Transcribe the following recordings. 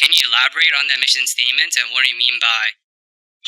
Can you elaborate on that mission statement and what do you mean by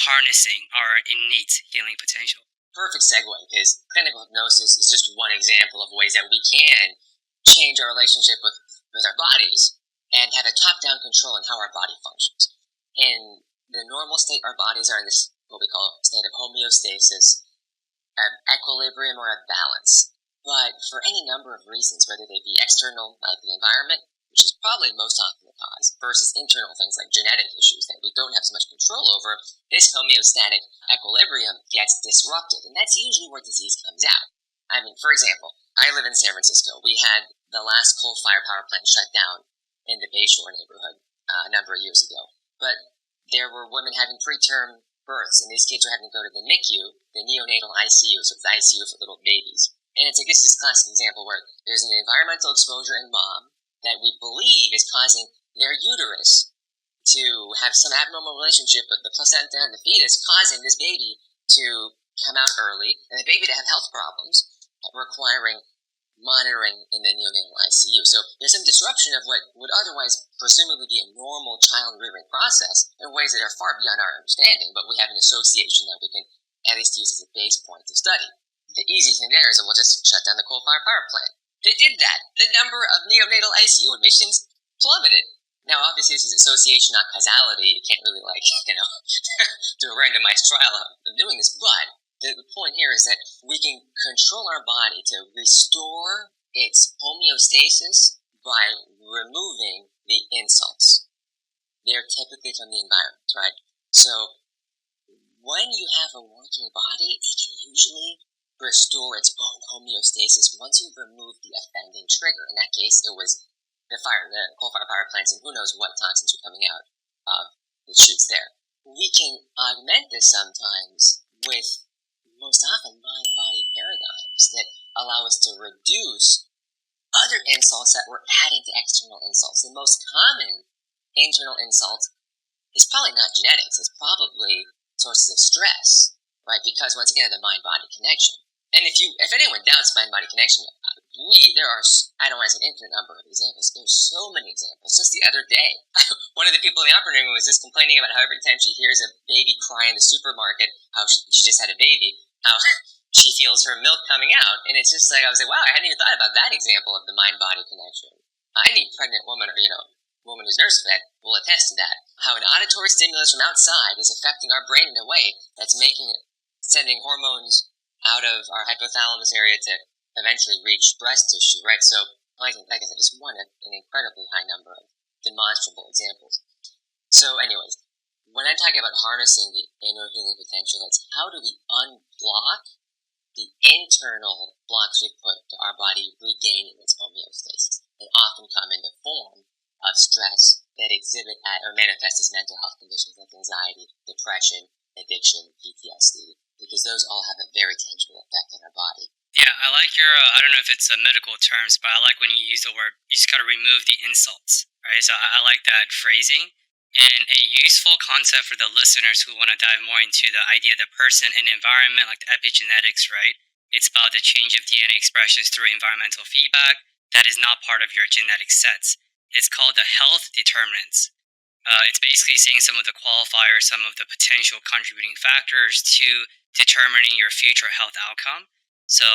harnessing our innate healing potential? Perfect segue, because clinical hypnosis is just one example of ways that we can change our relationship with our bodies and have a top-down control on how our body functions. In the normal state, our bodies are in this, what we call a state of homeostasis, equilibrium, or a balance. But for any number of reasons, whether they be external, like the environment, which is probably most often the cause, versus internal things like genetic issues that we don't have as much control over, this homeostatic equilibrium gets disrupted, and that's usually where disease comes out. I mean, for example, I live in San Francisco. We had the last coal-fired power plant shut down in the Bayshore neighborhood a number of years ago. But there were women having preterm births, and these kids were having to go to the NICU, the neonatal ICU, so it's the ICU for little babies. And it's like, this is a classic example where there's an environmental exposure in mom that we believe is causing their uterus to have some abnormal relationship with the placenta and the fetus, causing this baby to come out early, and the baby to have health problems, requiring monitoring in the neonatal ICU. So there's some disruption of what would otherwise presumably be a normal child rearing process in ways that are far beyond our understanding, but we have an association that we can at least use as a base point to study. The easy thing there is that we'll just shut down the coal-fired power plant. They did that. The number of neonatal ICU admissions plummeted. Now, obviously, this is association, not causality. You can't really, do a randomized trial of doing this. But the point here is that we can control our body to restore its homeostasis by removing the insults. They're typically from the environment, right? So when you have a working body, it can usually restore its own homeostasis once you've removed the offending trigger. In that case, it was the coal-fired power plants, and who knows what toxins are coming out of the chutes there. We can augment this sometimes with most often mind-body paradigms that allow us to reduce other insults that were added to external insults. The most common internal insult is probably not genetics. It's probably sources of stress, right? Because once again, the mind-body connection. And if anyone doubts mind-body connection, there are, I don't want to say an infinite number of examples. There's so many examples. Just the other day, one of the people in the operating room was just complaining about how every time she hears a baby cry in the supermarket, how she just had a baby, how she feels her milk coming out. And it's just like, I was like, wow, I hadn't even thought about that example of the mind-body connection. Any pregnant woman or, woman who's nurse-fed will attest to that. How an auditory stimulus from outside is affecting our brain in a way that's sending hormones out of our hypothalamus area to eventually reach breast tissue, right? So, like I said, just one of an incredibly high number of demonstrable examples. So anyways, when I'm talking about harnessing the inner healing potential, it's how do we unblock the internal blocks we put to our body regaining its homeostasis? They often come in the form of stress that exhibit at or manifest as mental health conditions like anxiety, depression, addiction, PTSD, because those all have a very tangible effect on our body. Yeah, I like your, I don't know if it's medical terms, but I like when you use the word, you just got to remove the insults, right? So I like that phrasing. And a useful concept for the listeners who want to dive more into the idea of the person and environment, like the epigenetics, right? It's about the change of DNA expressions through environmental feedback. That is not part of your genetic sets. It's called the health determinants. It's basically saying some of the qualifiers, some of the potential contributing factors to determining your future health outcome. So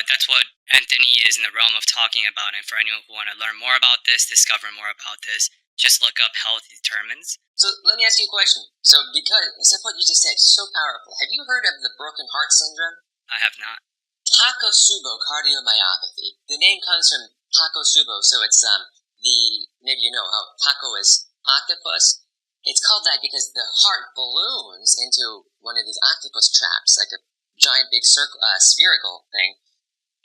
that's what Anthony is in the realm of talking about. And for anyone who want to learn more about this, discover more about this, just look up health determinants. So let me ask you a question. So because what you just said is so powerful, have you heard of the broken heart syndrome? I have not. Takotsubo cardiomyopathy. The name comes from Takotsubo, so it's maybe you know how taco is octopus. It's called that because the heart balloons into one of these octopus traps, like a giant big spherical thing,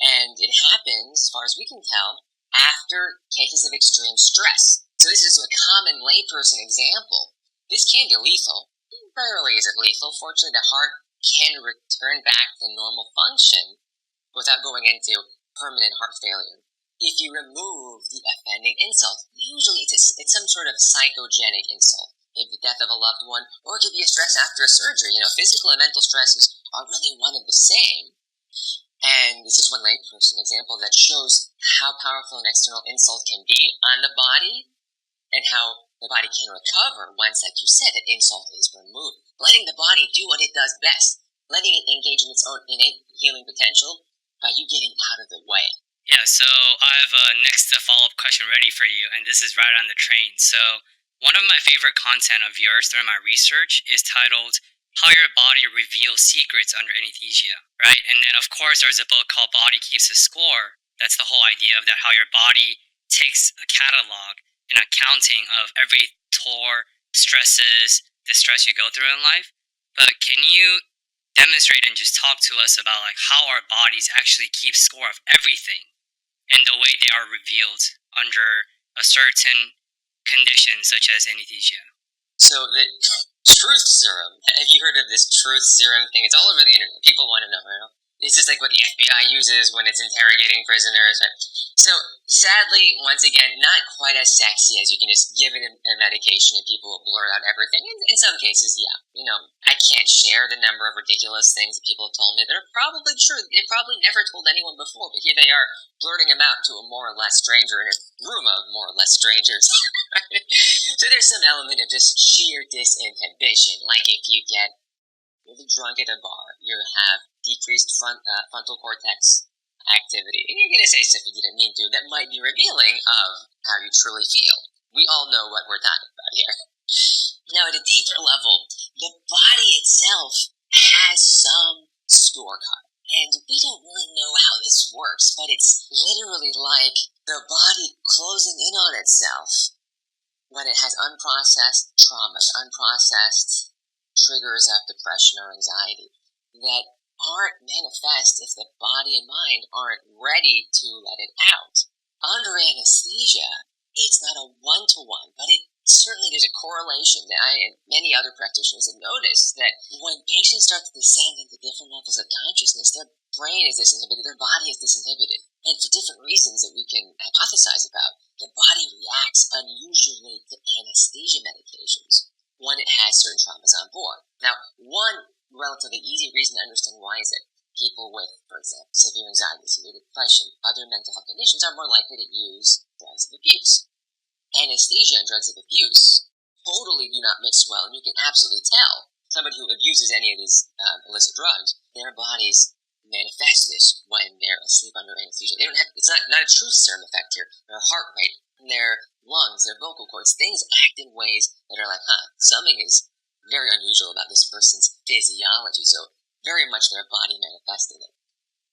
and it happens, as far as we can tell, after cases of extreme stress. So this is a common layperson example. This can be lethal. Rarely is it lethal. Fortunately, the heart can return back to normal function without going into permanent heart failure. If you remove the offending insult, usually it's some sort of psychogenic insult. Maybe the death of a loved one, or it could be a stress after a surgery. Physical and mental stresses are really one and the same. And this is one layperson example that shows how powerful an external insult can be on the body and how the body can recover once, like you said, that insult is removed. Letting the body do what it does best, letting it engage in its own innate healing potential by you getting out of the way. Yeah, so I have a next follow-up question ready for you, and this is right on the train. So one of my favorite content of yours during my research is titled How Your Body Reveals Secrets Under Anesthesia, right? And then, of course, there's a book called Body Keeps a Score. That's the whole idea of that, how your body takes a catalog and accounting of every tour, stresses, the stress you go through in life. But can you demonstrate and just talk to us about like how our bodies actually keep score of everything and the way they are revealed under a certain condition such as anesthesia? So the truth serum, have you heard of this truth serum thing? It's all over the internet. People want to know, you know? It's just like what the FBI uses when it's interrogating prisoners. So, sadly, once again, not quite as sexy as you can just give it a medication and people will blur out everything. In some cases, yeah. You know, I can't share the number of ridiculous things that people have told me that are probably true. They probably never told anyone before, but here they are blurting them out to a more or less stranger in a room of more or less strangers. So there's some element of just sheer disinhibition. Like if you get really drunk at a bar, you have decreased frontal cortex activity, and you're going to say stuff you didn't mean to that might be revealing of how you truly feel. We all know what we're talking about here. Now, at a deeper level, the body itself has some scorecard, and we don't really know how this works, but it's literally like the body closing in on itself when it has unprocessed traumas, unprocessed triggers of depression or anxiety that aren't manifest if the body and mind aren't ready to let it out. Under anesthesia, it's not a one-to-one, but it certainly there's a correlation that I and many other practitioners have noticed that when patients start to descend into different levels of consciousness, their brain is disinhibited, their body is disinhibited. And for different reasons that we can hypothesize about, the body reacts unusually to anesthesia medications when it has certain traumas on board. Now, one relatively easy reason to understand why is that people with, for example, severe anxiety, severe depression, other mental health conditions are more likely to use drugs of abuse. Anesthesia and drugs of abuse totally do not mix well, and you can absolutely tell somebody who abuses any of these illicit drugs, their bodies manifest this when they're asleep under anesthesia. They don't have, it's not a truth serum effect here. Their heart rate, their lungs, their vocal cords, things act in ways that are like, something is very unusual about this person's physiology, so very much their body manifesting it.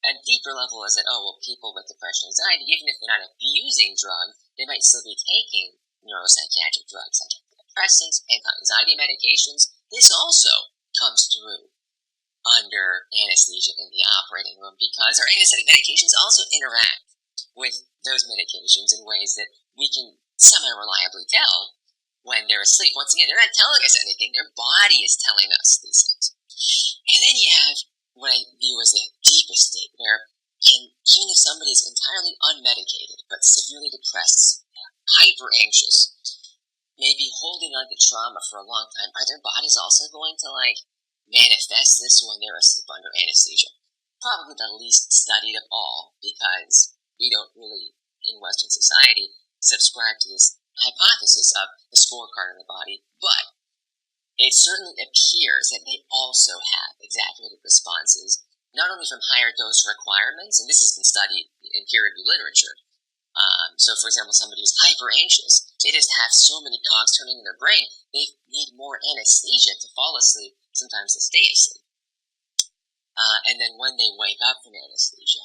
A deeper level is that, people with depression and anxiety, even if they're not abusing drugs, they might still be taking neuropsychiatric drugs like antidepressants, anti-anxiety medications. This also comes through under anesthesia in the operating room because our anesthetic medications also interact with those medications in ways that we can semi-reliably tell when they're asleep. Once again, they're not telling us anything. Their body is telling us these things. And then you have what I view as the deepest state, where even if somebody is entirely unmedicated, but severely depressed, hyper anxious, maybe holding on to trauma for a long time, are their bodies also going to manifest this when they're asleep under anesthesia? Probably the least studied of all, because we don't really, in Western society, subscribe to this hypothesis of the scorecard in the body, but it certainly appears that they also have exaggerated responses, not only from higher dose requirements, and this has been studied in peer-reviewed literature. So, for example, somebody who's hyper anxious, they just have so many cogs turning in their brain, they need more anesthesia to fall asleep, sometimes to stay asleep. And then when they wake up from anesthesia,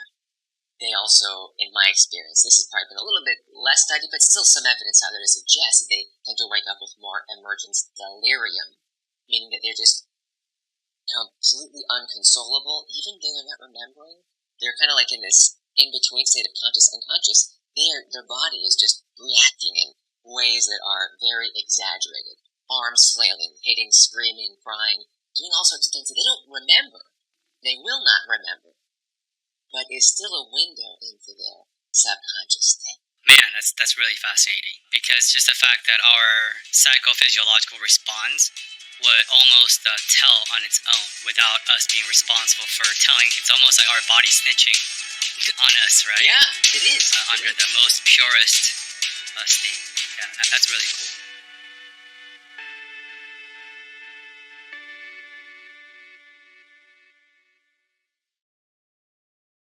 they also, in my experience, this has probably been a little bit less studied, but still some evidence out there to suggest that they tend to wake up with more emergence delirium, meaning that they're just completely unconsolable, even though they're not remembering. They're kind of like in this in-between state of conscious unconscious. Their body is just reacting in ways that are very exaggerated. Arms flailing, hitting, screaming, crying, doing all sorts of things that they don't remember. They will not remember. But is still a window into their subconscious state. Man, that's really fascinating, because just the fact that our psychophysiological response would almost tell on its own without us being responsible for telling. It's almost like our body snitching on us, right? Yeah, it is. Under the most purest state. Yeah, that's really cool.